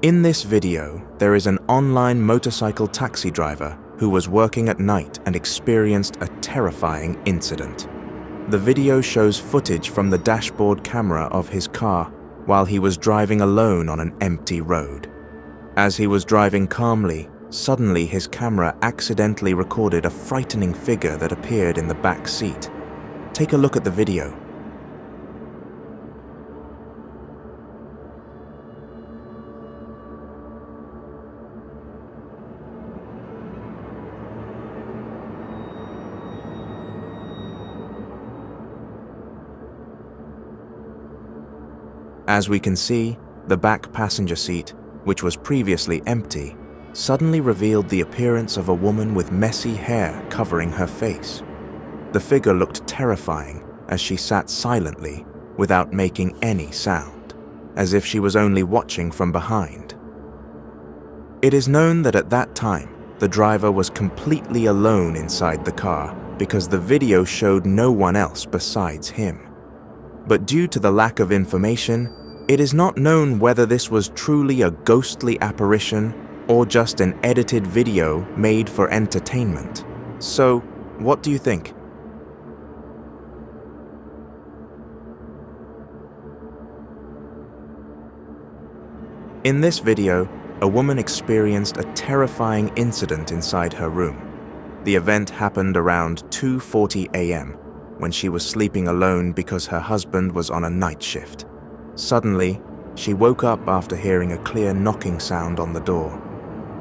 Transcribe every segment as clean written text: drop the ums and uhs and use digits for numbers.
In this video, there is an online motorcycle taxi driver who was working at night and experienced a terrifying incident. The video shows footage from the dashboard camera of his car while he was driving alone on an empty road. As he was driving calmly, suddenly his camera accidentally recorded a frightening figure that appeared in the back seat. Take a look at the video. As we can see, the back passenger seat, which was previously empty, suddenly revealed the appearance of a woman with messy hair covering her face. The figure looked terrifying as she sat silently without making any sound, as if she was only watching from behind. It is known that at that time, the driver was completely alone inside the car because the video showed no one else besides him. But due to the lack of information, it is not known whether this was truly a ghostly apparition or just an edited video made for entertainment. So, what do you think? In this video, a woman experienced a terrifying incident inside her room. The event happened around 2:40 a.m. when she was sleeping alone because her husband was on a night shift. Suddenly, she woke up after hearing a clear knocking sound on the door.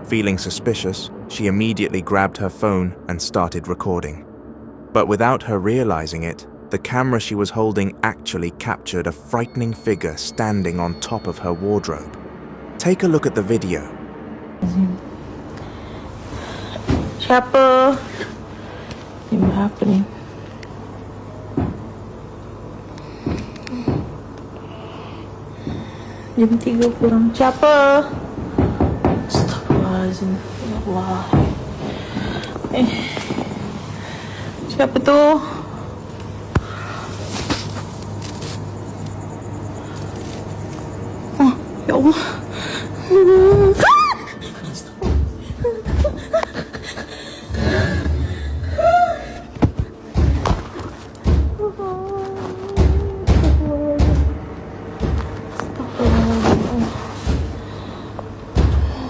Feeling suspicious, she immediately grabbed her phone and started recording. But without her realizing it, the camera she was holding actually captured a frightening figure standing on top of her wardrobe. Take a look at the video. Siapa? Ini apa nih? Jam 3 kurang. Siapa? Astagfirullahaladzim. Ya Allah. Siapa tuh? Oh, ya Allah.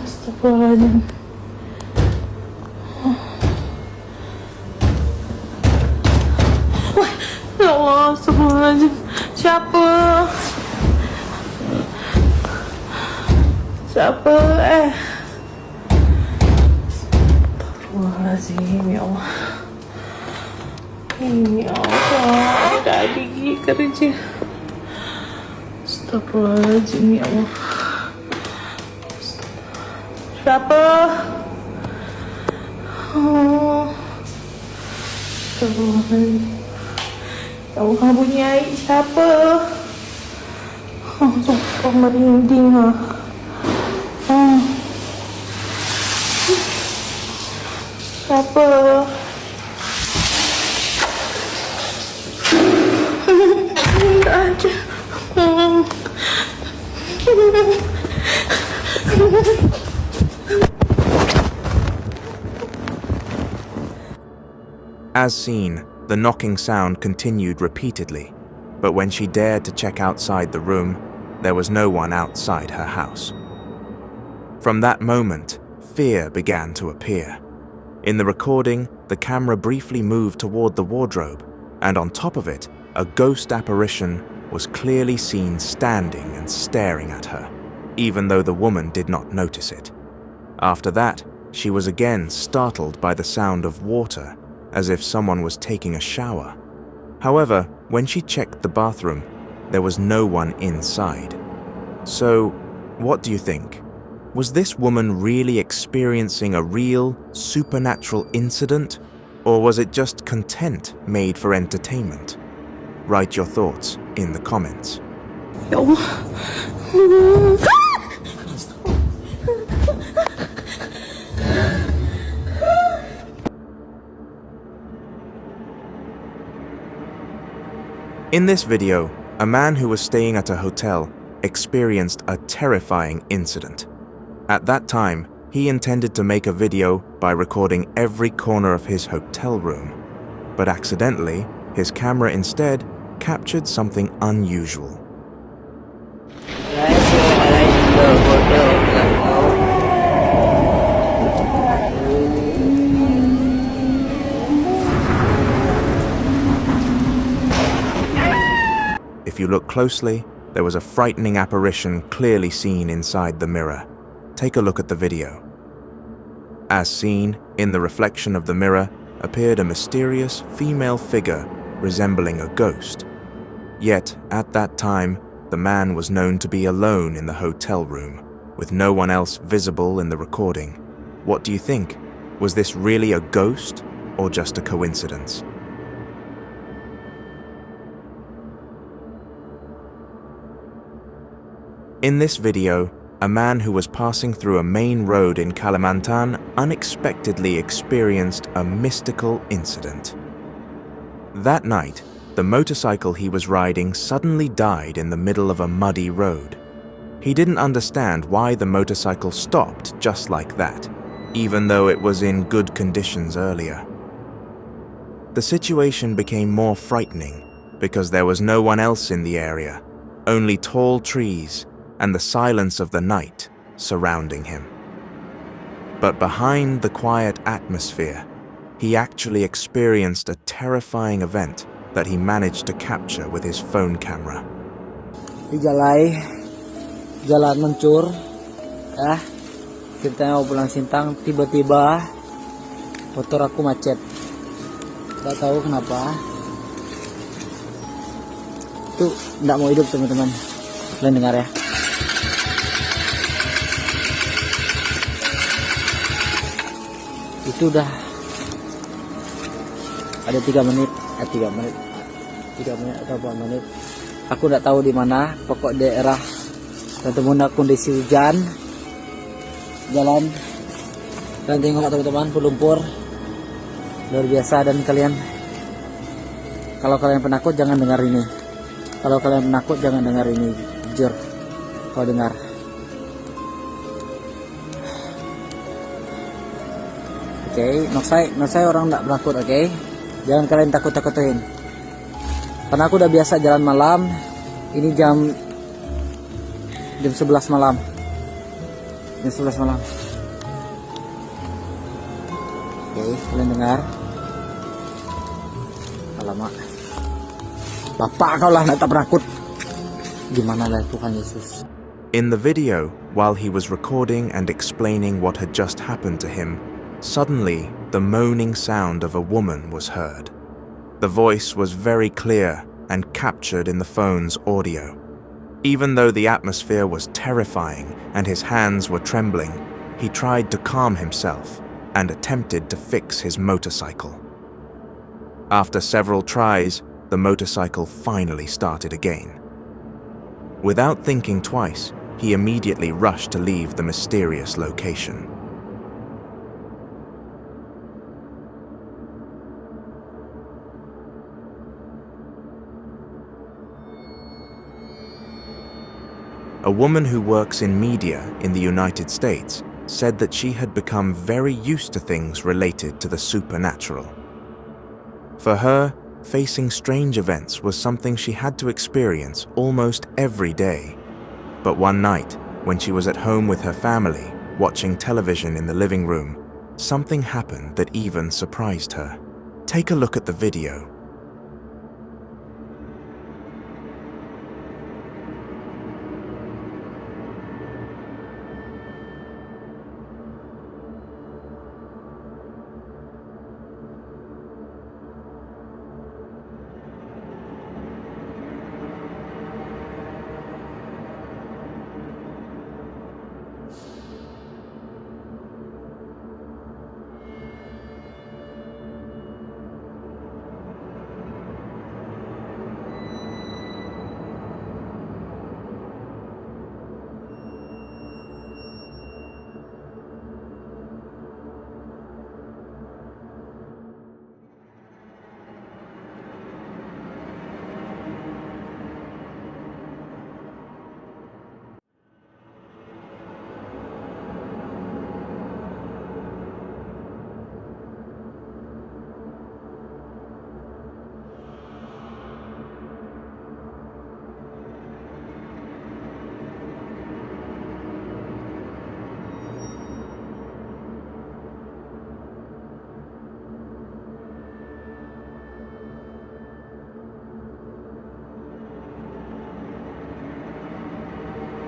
Astagfirullahaladzim. Wah, ya Allah, astagfirullahaladzim. Siapa? Siapa? Astagfirullahaladzim, ya Allah. Ya Allah, udah gigi kerja. Astagfirullahaladzim, ya Allah. Siapa? Oh. Astagfirullahaladzim. Ya Allah, bunyi air. Siapa? Oh, sumpah merinding. Siapa? Enggak ada. As seen, the knocking sound continued repeatedly, but when she dared to check outside the room, there was no one outside her house. From that moment, fear began to appear. In the recording, the camera briefly moved toward the wardrobe, and on top of it, a ghost apparition was clearly seen standing and staring at her, even though the woman did not notice it. After that, she was again startled by the sound of water, as if someone was taking a shower. However, when she checked the bathroom, there was no one inside. So, what do you think? Was this woman really experiencing a real, supernatural incident? Or was it just content made for entertainment? Write your thoughts in the comments. Ya Allah. In this video, a man who was staying at a hotel experienced a terrifying incident. At that time, he intended to make a video by recording every corner of his hotel room, but accidentally, his camera instead captured something unusual. If you look closely, there was a frightening apparition clearly seen inside the mirror. Take a look at the video. As seen, in the reflection of the mirror appeared a mysterious female figure resembling a ghost. Yet, at that time, the man was known to be alone in the hotel room, with no one else visible in the recording. What do you think? Was this really a ghost or just a coincidence? In this video, a man who was passing through a main road in Kalimantan unexpectedly experienced a mystical incident. That night, the motorcycle he was riding suddenly died in the middle of a muddy road. He didn't understand why the motorcycle stopped just like that, even though it was in good conditions earlier. The situation became more frightening because there was no one else in the area, only tall trees and the silence of the night surrounding him. But behind the quiet atmosphere, he actually experienced a terrifying event that he managed to capture with his phone camera. Di jalan mencur, ceritanya mau pulang Sintang, tiba-tiba motor aku macet. Gak tahu kenapa. Itu nggak mau hidup teman-teman. Kalian dengar ya. Itu udah ada 3 menit atau 4 menit. Aku nggak tahu di mana, pokok daerah ketemu kondisi hujan, jalan dan tengok teman-teman pelumpur luar biasa. Dan kalau kalian penakut jangan dengar ini. Kalau kalian penakut jangan dengar ini, jujur. Kalau dengar. Oke, saya orang nggak penakut, oke? Jangan kalian takut-takutin. Karena aku udah biasa jalan malam. Ini jam 11 malam. Jam 11 malam. Oke, kalian dengar? Alamak. Bapak kau lah nggak penakut. Gimana lah Tuhan Yesus. In the video, while he was recording and explaining what had just happened to him, suddenly, the moaning sound of a woman was heard. The voice was very clear and captured in the phone's audio. Even though the atmosphere was terrifying and his hands were trembling, he tried to calm himself and attempted to fix his motorcycle. After several tries, the motorcycle finally started again. Without thinking twice, he immediately rushed to leave the mysterious location. A woman who works in media in the United States said that she had become very used to things related to the supernatural. For her, facing strange events was something she had to experience almost every day. But one night, when she was at home with her family, watching television in the living room, something happened that even surprised her. Take a look at the video.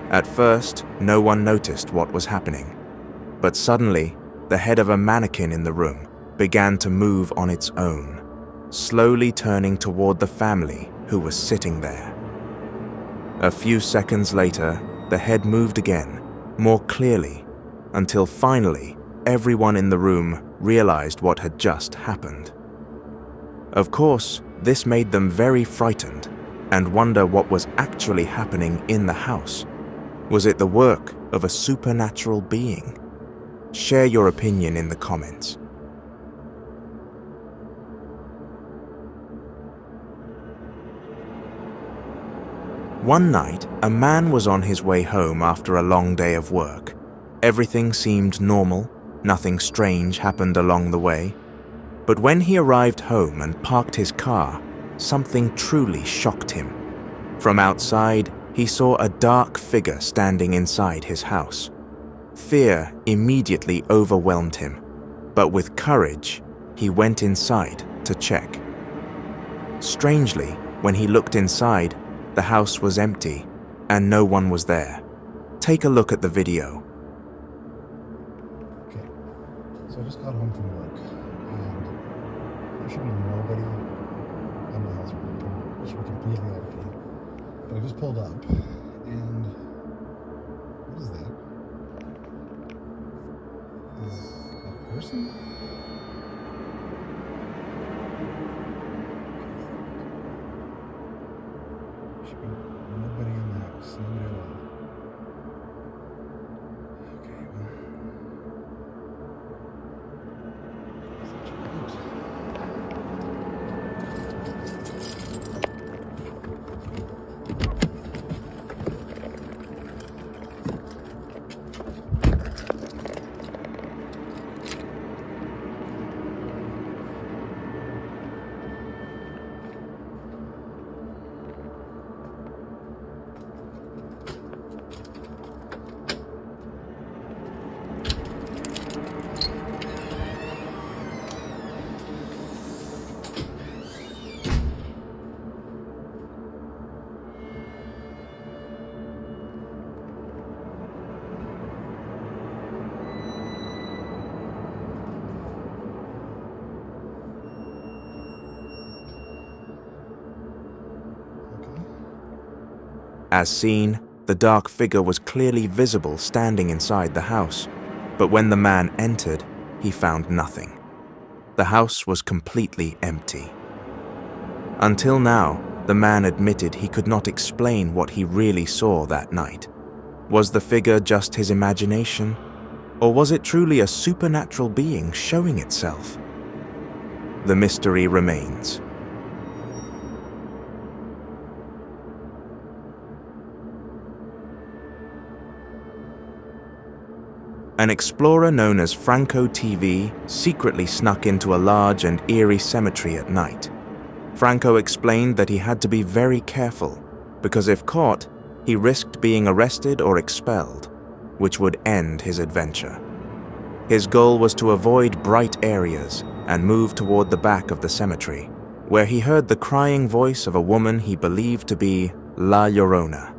At first, no one noticed what was happening, but suddenly, the head of a mannequin in the room began to move on its own, slowly turning toward the family who was sitting there. A few seconds later, the head moved again, more clearly, until finally everyone in the room realized what had just happened. Of course, this made them very frightened and wonder what was actually happening in the house. Was it the work of a supernatural being? Share your opinion in the comments. One night, a man was on his way home after a long day of work. Everything seemed normal, nothing strange happened along the way. But when he arrived home and parked his car, something truly shocked him. From outside, he saw a dark figure standing inside his house. Fear immediately overwhelmed him, but with courage, he went inside to check. Strangely, when he looked inside, the house was empty and no one was there. Take a look at the video. Okay, so I just got home from work and there should be nobody in my house right now. It should be completely empty. But I just pulled up and what is that? Is that a person? Should be nobody in the house, nobody at all. Okay, well. Let's check it out. As seen, the dark figure was clearly visible standing inside the house, but when the man entered, he found nothing. The house was completely empty. Until now, the man admitted he could not explain what he really saw that night. Was the figure just his imagination, or was it truly a supernatural being showing itself? The mystery remains. An explorer known as Franco TV secretly snuck into a large and eerie cemetery at night. Franco explained that he had to be very careful, because if caught, he risked being arrested or expelled, which would end his adventure. His goal was to avoid bright areas and move toward the back of the cemetery, where he heard the crying voice of a woman he believed to be La Llorona.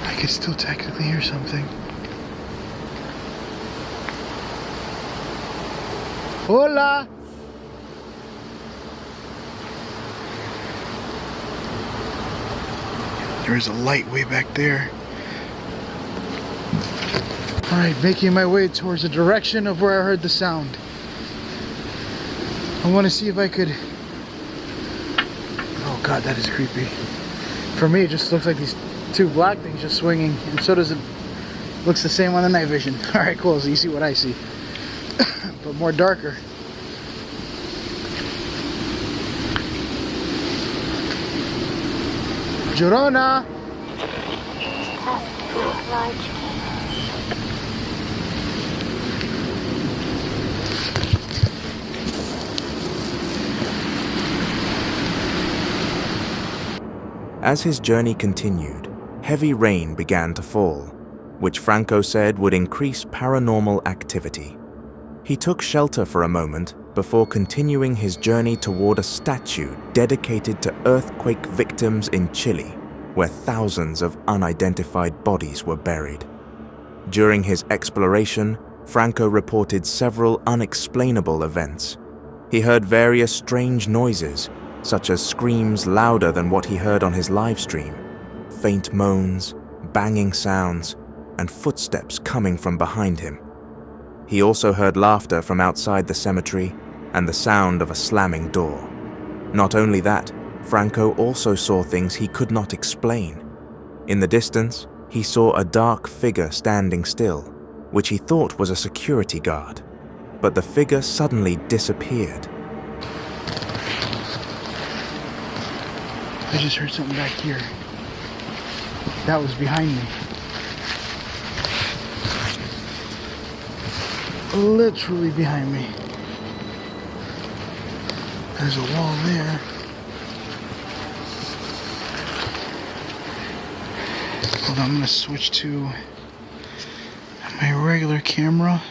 I could still technically hear something. Hola! There's a light way back there. Alright, making my way towards the direction of where I heard the sound. I want to see if I could... Oh god, that is creepy. For me, it just looks like these two black things just swinging, and so does it. Looks the same on the night vision. Alright, cool, so you see what I see. But more darker. Llorona! As his journey continued, heavy rain began to fall, which Franco said would increase paranormal activity. He took shelter for a moment before continuing his journey toward a statue dedicated to earthquake victims in Chile, where thousands of unidentified bodies were buried. During his exploration, Franco reported several unexplainable events. He heard various strange noises, such as screams louder than what he heard on his live stream, faint moans, banging sounds, and footsteps coming from behind him. He also heard laughter from outside the cemetery and the sound of a slamming door. Not only that, Franco also saw things he could not explain. In the distance, he saw a dark figure standing still, which he thought was a security guard, but the figure suddenly disappeared. I just heard something back here. That was behind me. Literally behind me. There's a wall there. Hold on, I'm gonna switch to my regular camera.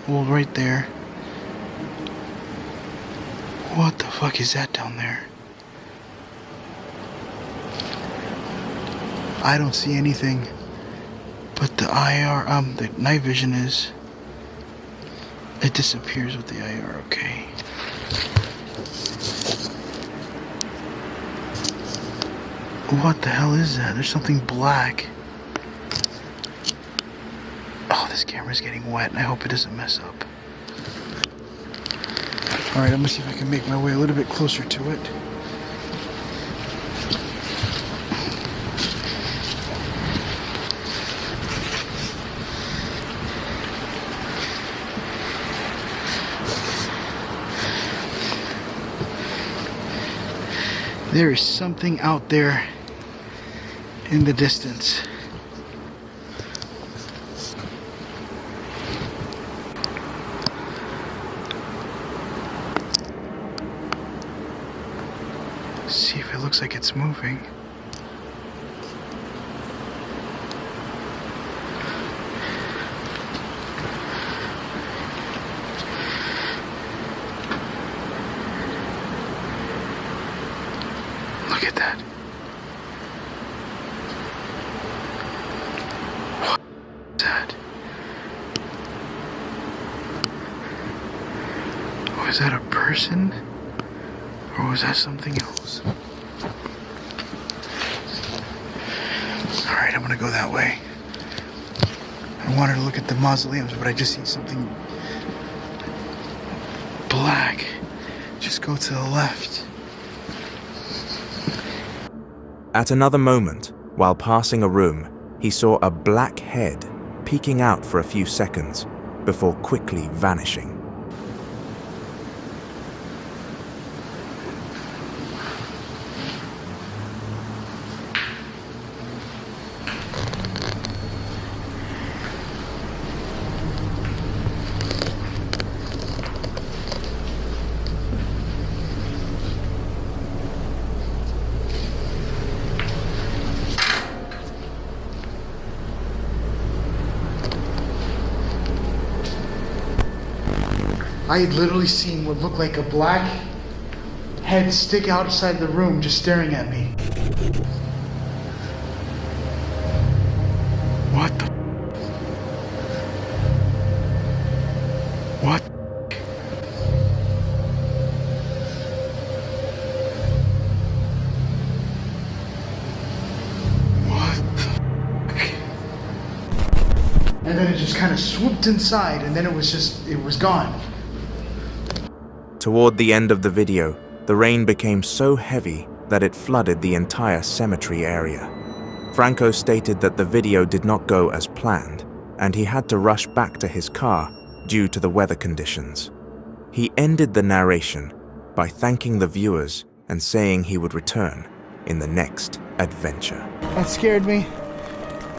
Well, right there. What the fuck is that down there? I don't see anything, but the the night vision is. It disappears with the IR, okay. What the hell is that? There's something black. Oh, this camera's getting wet, and I hope it doesn't mess up. Alright, I'm gonna see if I can make my way a little bit closer to it. There is something out there in the distance. See if it looks like it's moving. Look at that. What is that? Was that a person? Or was that something else? Alright, I'm gonna go that way. I wanted to look at the mausoleums, but I just see something black. Just go to the left. At another moment, while passing a room, he saw a black head peeking out for a few seconds before quickly vanishing. I had literally seen what looked like a black head stick outside the room just staring at me. What the? What? What the? And then it just kind of swooped inside, and then it was gone. Toward the end of the video, the rain became so heavy that it flooded the entire cemetery area. Franco stated that the video did not go as planned, and he had to rush back to his car due to the weather conditions. He ended the narration by thanking the viewers and saying he would return in the next adventure. That scared me,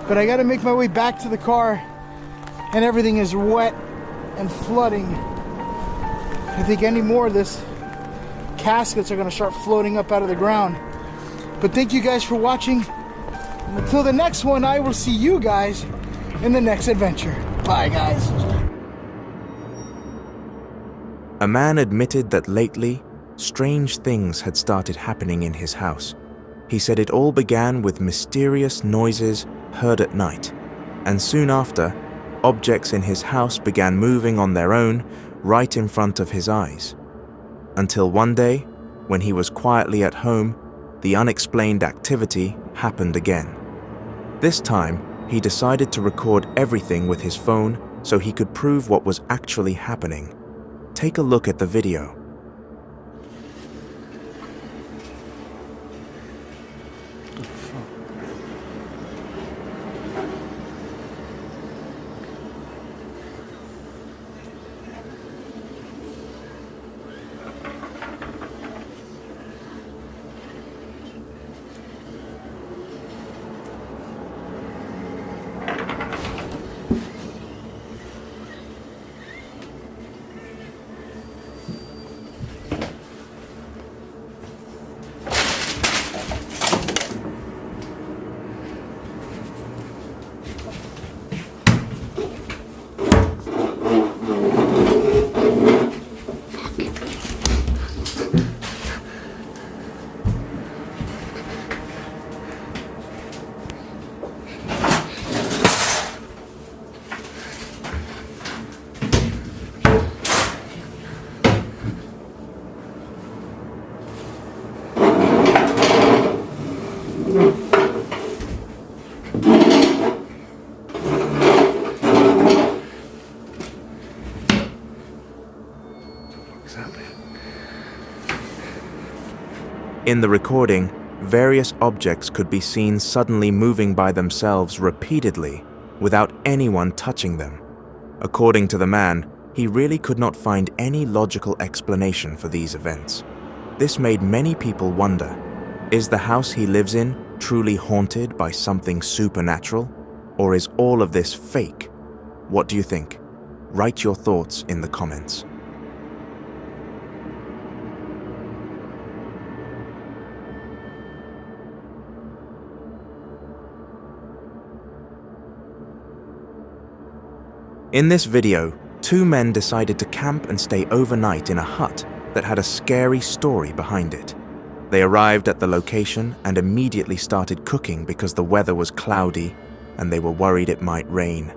but I gotta make my way back to the car, and everything is wet and flooding. I think any more of this caskets are gonna start floating up out of the ground. But thank you guys for watching. And until the next one, I will see you guys in the next adventure. Bye, guys. A man admitted that lately, strange things had started happening in his house. He said it all began with mysterious noises heard at night, and soon after, objects in his house began moving on their own right in front of his eyes. Until one day, when he was quietly at home, the unexplained activity happened again. This time, he decided to record everything with his phone so he could prove what was actually happening. Take a look at the video. In the recording, various objects could be seen suddenly moving by themselves repeatedly without anyone touching them. According to the man, he really could not find any logical explanation for these events. This made many people wonder, is the house he lives in truly haunted by something supernatural? Or is all of this fake? What do you think? Write your thoughts in the comments. In this video, two men decided to camp and stay overnight in a hut that had a scary story behind it. They arrived at the location and immediately started cooking because the weather was cloudy and they were worried it might rain.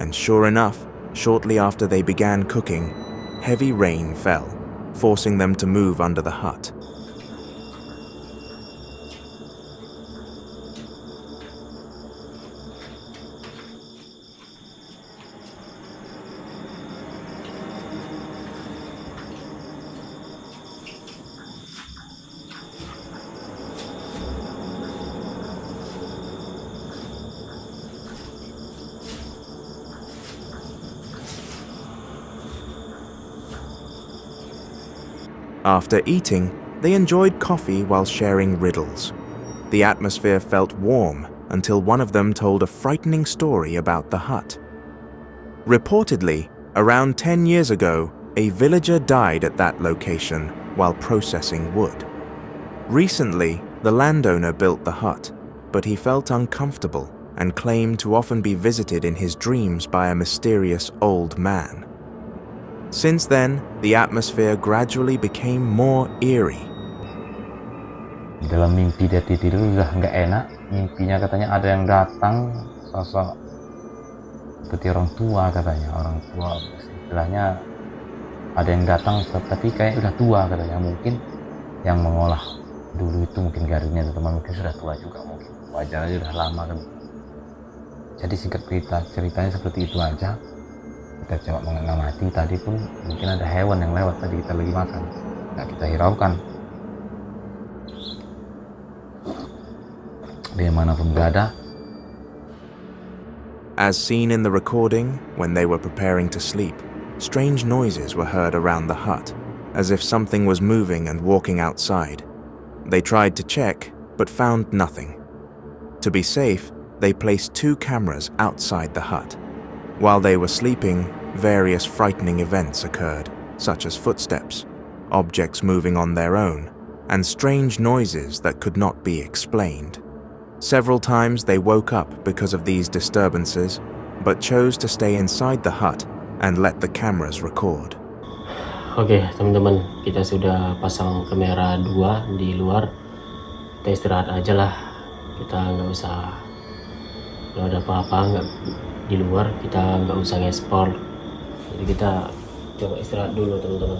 And sure enough, shortly after they began cooking, heavy rain fell, forcing them to move under the hut. After eating, they enjoyed coffee while sharing riddles. The atmosphere felt warm until one of them told a frightening story about the hut. Reportedly, around 10 years ago, a villager died at that location while processing wood. Recently, the landowner built the hut, but he felt uncomfortable and claimed to often be visited in his dreams by a mysterious old man. Since then, the atmosphere gradually became more eerie. Dalam mimpi dia tidur udah nggak enak. Mimpinya katanya ada yang datang, sosok seperti orang tua katanya. Orang tua, istilahnya ada yang datang tapi kayak udah tua katanya. Mungkin yang mengolah dulu itu mungkin garunya teman mungkin sudah tua juga mungkin. Wajar aja udah lama kan. Jadi singkat ceritanya seperti itu aja. Kita coba mengamati tadi pun mungkin ada hewan yang lewat tadi kita lagi makan, nggak kita hiraukan. Dimanapun berada. As seen in the recording, when they were preparing to sleep, strange noises were heard around the hut, as if something was moving and walking outside. They tried to check, but found nothing. To be safe, they placed 2 cameras outside the hut. While they were sleeping, various frightening events occurred, such as footsteps, objects moving on their own, and strange noises that could not be explained. Several times they woke up because of these disturbances, but chose to stay inside the hut and let the cameras record. Oke, teman-teman, kita sudah pasang kamera 2 di luar. Kita istirahat aja lah. Kita nggak usah, kalau ada apa-apa nggak di luar, kita nggak usah nge-explore. Jadi kita coba istirahat dulu, teman-teman.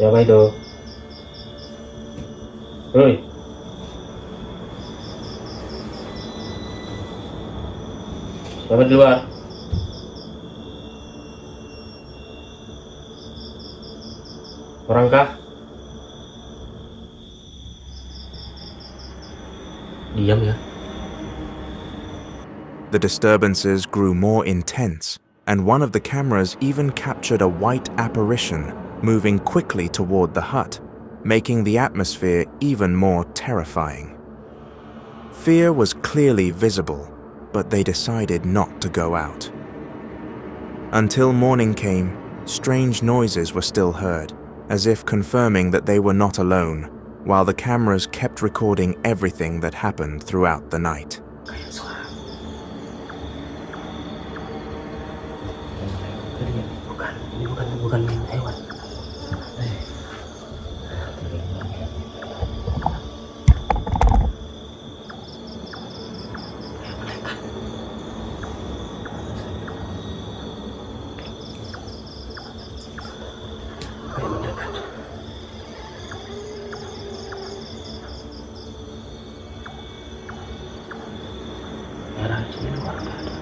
Siapa itu? Hoi. Siapa di luar? Orangkah? Diam ya. The disturbances grew more intense, and one of the cameras even captured a white apparition moving quickly toward the hut, making the atmosphere even more terrifying. Fear was clearly visible, but they decided not to go out. Until morning came, strange noises were still heard, as if confirming that they were not alone, while the cameras kept recording everything that happened throughout the night. Bukan main hewan. Merah di luar nggak ada.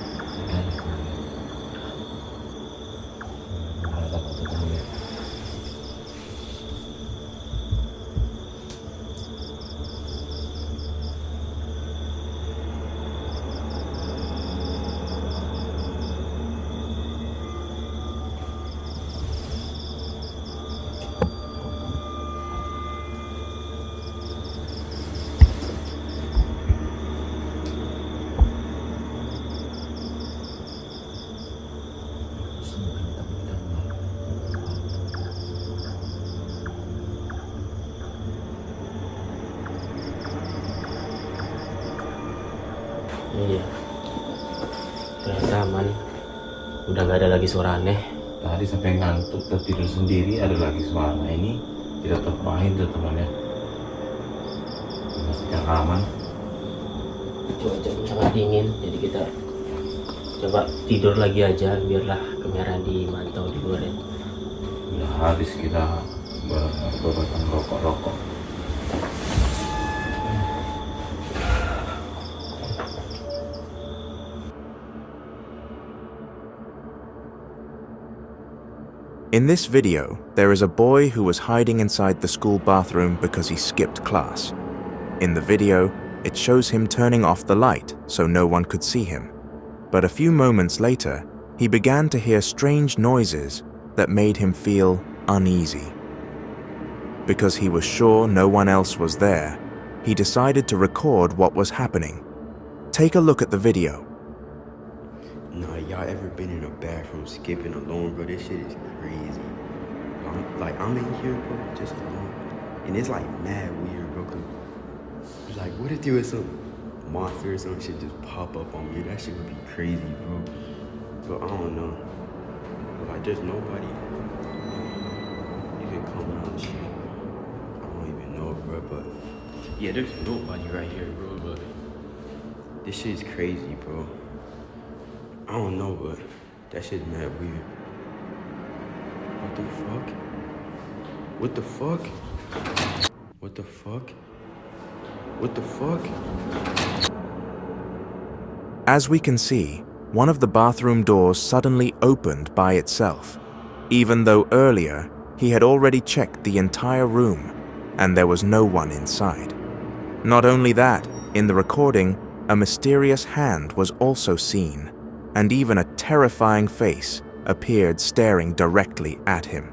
Iya, ternyata aman. Udah nggak ada lagi suara aneh. Tadi sampai ngantuk tertidur sendiri ada lagi suara ini. Tidak terpahin tuh temannya. Memastikan aman. Cuaca pun sangat dingin, jadi kita coba tidur lagi aja, biarlah kamera dimantau di luar ya. Udah habis kita berobat rokok-rokok. In this video, there is a boy who was hiding inside the school bathroom because he skipped class. In the video, it shows him turning off the light so no one could see him. But a few moments later, he began to hear strange noises that made him feel uneasy. Because he was sure no one else was there, he decided to record what was happening. Take a look at the video. Nah, y'all ever been in a bathroom skipping alone, bro? This shit is crazy. I'm in here, bro, just alone. And it's like mad weird, bro. Cause it's like, what if there was some monster or some shit just pop up on me? That shit would be crazy, bro. But I don't know. But like, there's nobody. You can come around and shit. I don't even know, bro, but yeah, there's nobody right here, bro. But this shit's crazy, bro. I don't know, but that shit's mad weird. What the fuck? What the fuck? What the fuck? What the fuck? As we can see, one of the bathroom doors suddenly opened by itself, even though earlier He had already checked the entire room, and there was no one inside. Not only that, in the recording, a mysterious hand was also seen, and even a terrifying face appeared staring directly at him.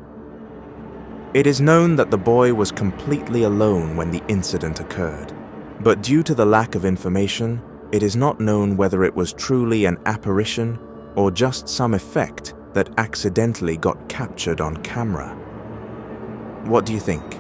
It is known that the boy was completely alone when the incident occurred, but due to the lack of information, it is not known whether it was truly an apparition or just some effect that accidentally got captured on camera. What do you think?